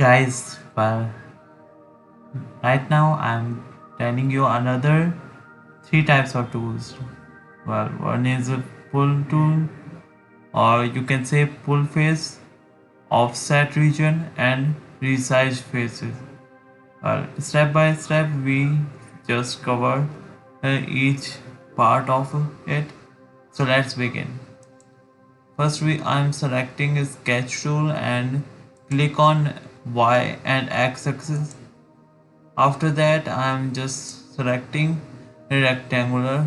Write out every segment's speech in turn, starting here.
Guys, well, right now I'm telling you another three types of tools. Well, one is a pull tool, or you can say pull face, offset region, and resize faces. Well, step by step, we just cover each part of it. So let's begin. First, I'm selecting a sketch tool and click on Y and X axis. After that, I'm just selecting a rectangular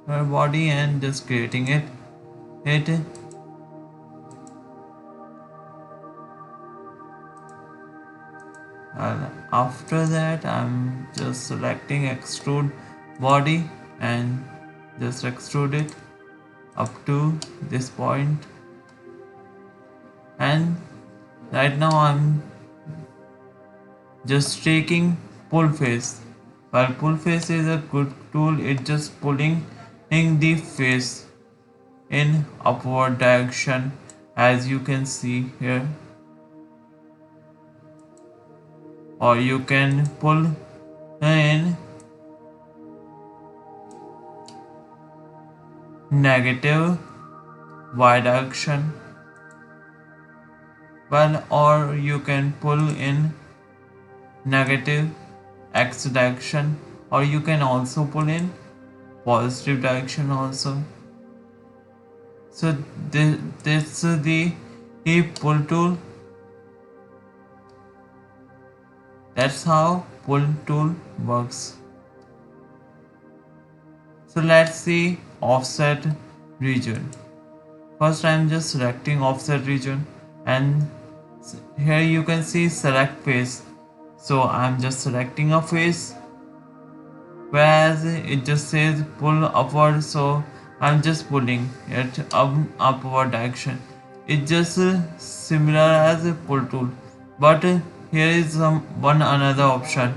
body and just creating it. It After that, I'm just selecting extrude body and just extrude it up to this point. And right now, I'm just taking pull face. While pull face is a good tool, it's just pulling in the face in upward direction, as you can see here, or you can pull in negative y direction, well, or you can pull in negative x direction, or you can also pull in positive direction also. So this is the pull tool. That's how pull tool works. So let's see offset region. First, I'm just selecting offset region, and here you can see select face. So I'm just selecting a face, whereas it just says pull upward, so I'm just pulling it upward direction. It's just similar as a pull tool, but here is one another option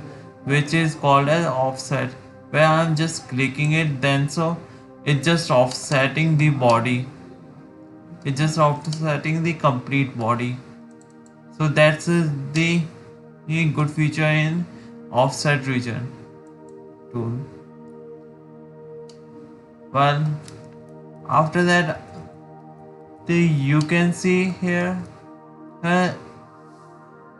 which is called as offset, where I'm just clicking it, then so it's just offsetting the body. It's just offsetting the complete body. So that's the good feature in offset region tool. Well, after that, you can see here a,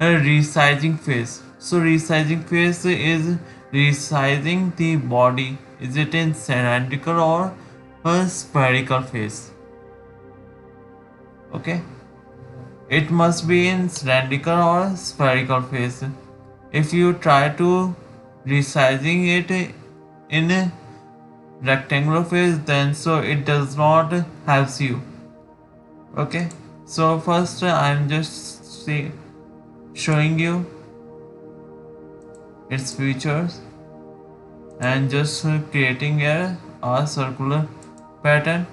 a resizing phase. So resizing phase is resizing the body. Is it in cylindrical or a spherical phase? Okay, it must be in cylindrical or spherical phase. If you try to resizing it in a rectangular phase, then so it does not helps you. Okay, so first I'm just showing you its features and just creating a circular pattern.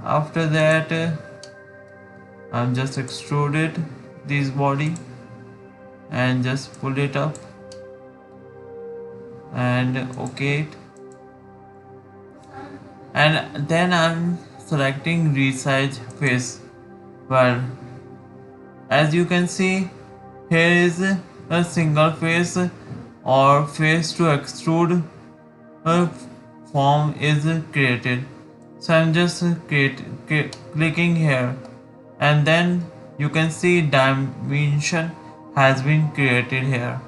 After that, I'm just extruded this body and just pull it up and okay it. And then I'm selecting resize face. Well, as you can see, here is a single face or face to extrude a form is created. So I'm just clicking here, and then you can see dimension has been created here.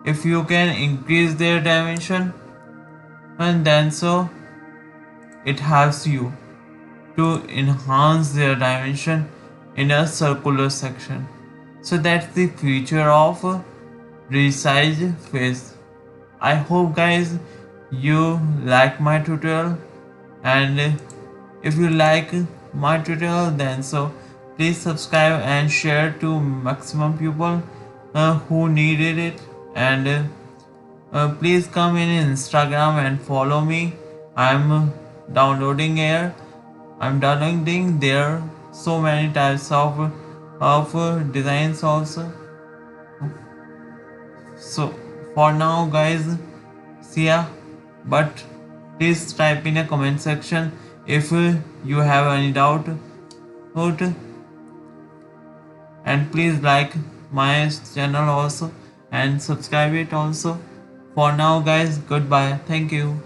If you can increase their dimension, and then so it helps you to enhance their dimension in a circular section. So that's the feature of resize face. I hope guys you like my tutorial, and if you like my tutorial, then so please subscribe and share to maximum people who needed it, and please come in Instagram and follow me. I'm downloading here. I'm downloading there so many types of designs also. So for now, guys, see ya. But please type in a comment section if you have any doubt. and please like my channel also and subscribe it also. For now guys, goodbye, thank you.